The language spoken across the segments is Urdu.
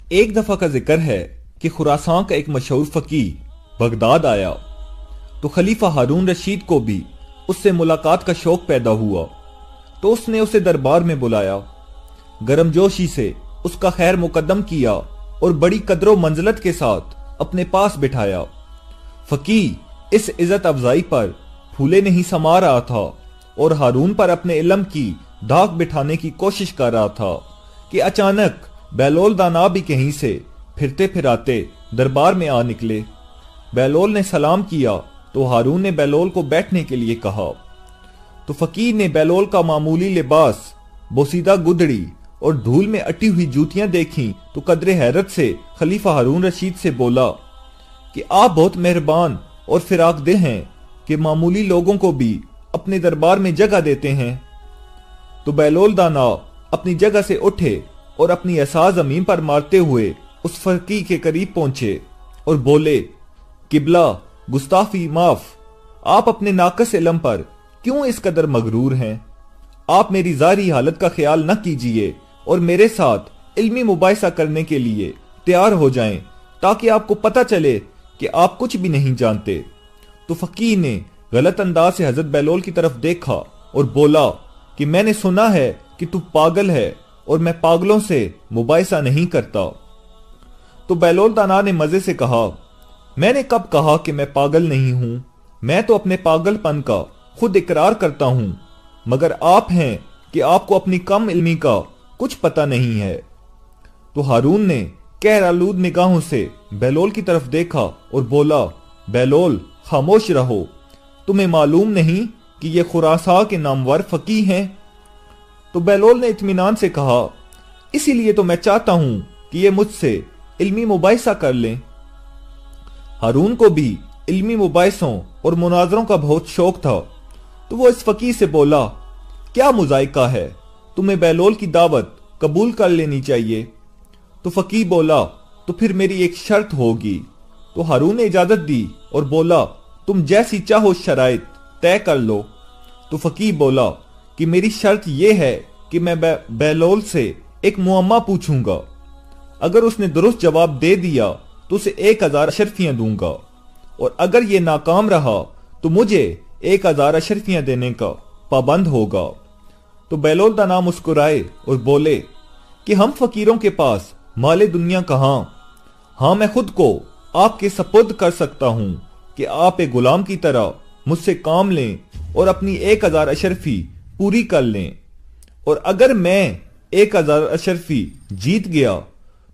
ایک دفعہ کا ذکر ہے کہ خراسان کا ایک مشہور فقیہ بغداد آیا تو خلیفہ ہارون رشید کو بھی اس سے ملاقات کا شوق پیدا ہوا، تو اس نے اسے دربار میں بلایا، گرم جوشی سے اس کا خیر مقدم کیا اور بڑی قدر و منزلت کے ساتھ اپنے پاس بٹھایا۔ فقیہ اس عزت افزائی پر پھولے نہیں سما رہا تھا اور ہارون پر اپنے علم کی دھاک بٹھانے کی کوشش کر رہا تھا کہ اچانک بہلول دانا بھی کہیں سے پھرتے پھراتے دربار میں آ نکلے۔ بہلول نے سلام کیا تو ہارون نے بہلول کو بیٹھنے کے لیے کہا، تو فقیہ نے بہلول کا معمولی لباس، بوسیدہ گدڑی اور دھول میں اٹی ہوئی جوتیاں دیکھیں تو قدر حیرت سے خلیفہ ہارون رشید سے بولا کہ آپ بہت مہربان اور فراق دل ہیں کہ معمولی لوگوں کو بھی اپنے دربار میں جگہ دیتے ہیں۔ تو بہلول دانا اپنی جگہ سے اٹھے اور اپنی عصا زمین پر مارتے ہوئے اس فقیہ کے قریب پہنچے اور بولے، قبلہ گستاخی معاف، آپ اپنے ناقص علم پر کیوں اس قدر مغرور ہیں؟ آپ میری ظاہری حالت کا خیال نہ کیجئے اور میرے ساتھ علمی مباحثہ کرنے کے لیے تیار ہو جائیں تاکہ آپ کو پتہ چلے کہ آپ کچھ بھی نہیں جانتے۔ تو فقیہ نے غلط انداز سے حضرت بہلول کی طرف دیکھا اور بولا کہ میں نے سنا ہے کہ تو پاگل ہے اور میں پاگلوں سے مباحثہ نہیں کرتا۔ تو بہلول دانا نے مزے سے کہا، میں نے کب کہا کہ میں پاگل نہیں ہوں؟ میں تو اپنے پاگل پن کا خود اقرار کرتا ہوں، مگر آپ ہیں کہ آپ کو اپنی کم علمی کا کچھ پتہ نہیں ہے۔ تو ہارون نے قہر آلود نگاہوں سے بہلول کی طرف دیکھا اور بولا، بہلول خاموش رہو، تمہیں معلوم نہیں کہ یہ خراساں کے نامور فقیہ ہیں؟ تو بہلول نے اطمینان سے کہا، اسی لیے تو میں چاہتا ہوں کہ یہ مجھ سے علمی مباحثہ کر لیں۔ ہارون کو بھی علمی مباحثوں اور مناظروں کا بہت شوق تھا، تو وہ اس فقیہ سے بولا، کیا مذائقہ ہے، تمہیں بہلول کی دعوت قبول کر لینی چاہیے۔ تو فقیہ بولا، تو پھر میری ایک شرط ہوگی۔ تو ہارون نے اجازت دی اور بولا، تم جیسی چاہو شرائط طے کر لو۔ تو فقیہ بولا کہ میری شرط یہ ہے کہ میں بہلول سے ایک معمہ پوچھوں گا، اگر اس نے درست جواب دے دیا تو اسے 1000 اشرفیاں دوں گا، اور اگر یہ ناکام رہا تو مجھے 1000 اشرفیاں دینے کا پابند ہوگا۔ تو بہلول دانا مسکرائے اور بولے کہ ہم فقیروں کے پاس مال دنیا کہاں، ہاں میں خود کو آپ کے سپرد کر سکتا ہوں کہ آپ ایک غلام کی طرح مجھ سے کام لیں اور اپنی 1000 اشرفی پوری کر لیں، اور اگر میں 1000 اشرفی جیت گیا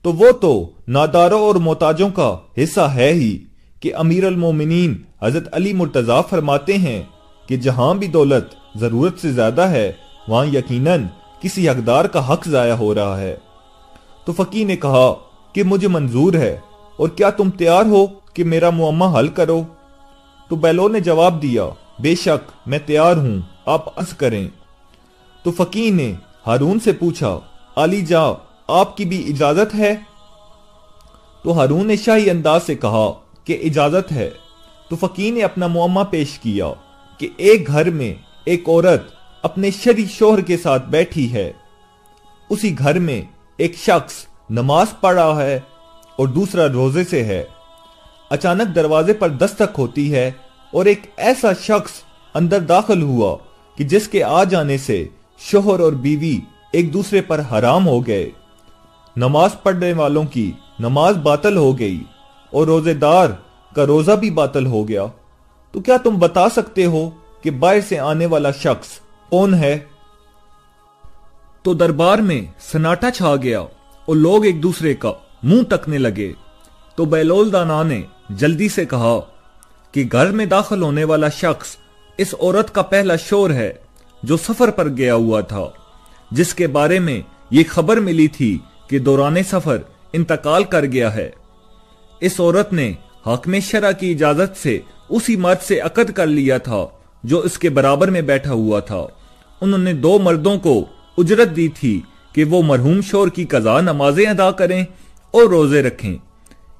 تو وہ تو ناداروں اور محتاجوں کا حصہ ہے ہی، کہ امیر المومنین حضرت علی مرتضیٰ فرماتے ہیں کہ جہاں بھی دولت ضرورت سے زیادہ ہے وہاں یقیناً کسی حقدار کا حق ضائع ہو رہا ہے۔ تو فقیہ نے کہا کہ مجھے منظور ہے، اور کیا تم تیار ہو کہ میرا معمہ حل کرو؟ تو بہلول نے جواب دیا، بے شک میں تیار ہوں، آپ عرض کریں۔ تو فقیہ نے ہارون سے پوچھا، علی جا آپ کی بھی اجازت ہے؟ تو ہارون نے شاہی انداز سے کہا کہ اجازت ہے۔ تو فقیہ نے اپنا معمہ پیش کیا کہ ایک گھر میں ایک عورت اپنے شرعی شوہر کے ساتھ بیٹھی ہے، اسی گھر میں ایک شخص نماز پڑھ رہا ہے اور دوسرا روزے سے ہے۔ اچانک دروازے پر دستک ہوتی ہے اور ایک ایسا شخص اندر داخل ہوا کہ جس کے آ جانے سے شوہر اور بیوی ایک دوسرے پر حرام ہو گئے، نماز پڑھنے والوں کی نماز باطل ہو گئی اور روزے دار کا روزہ بھی باطل ہو گیا۔ تو کیا تم بتا سکتے ہو کہ باہر سے آنے والا شخص کون ہے؟ تو دربار میں سناٹا چھا گیا اور لوگ ایک دوسرے کا منہ تکنے لگے۔ تو بہلول دانا نے جلدی سے کہا کہ گھر میں داخل ہونے والا شخص اس عورت کا پہلا شوہر ہے جو سفر پر گیا ہوا تھا، جس کے بارے میں یہ خبر ملی تھی کہ دوران سفر انتقال کر گیا ہے۔ اس عورت نے حاکم شرع کی اجازت سے اسی مرد سے عقد کر لیا تھا جو اس کے برابر میں بیٹھا ہوا تھا۔ انہوں نے 2 مردوں کو اجرت دی تھی کہ وہ مرحوم شوہر کی قضا نمازیں ادا کریں اور روزے رکھیں۔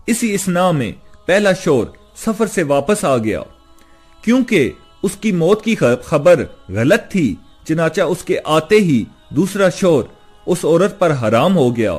اسی اثناء میں پہلا شوہر سفر سے واپس آ گیا، کیونکہ اس کی موت کی خبر غلط تھی، چنانچہ اس کے آتے ہی دوسرا شوہر اس عورت پر حرام ہو گیا۔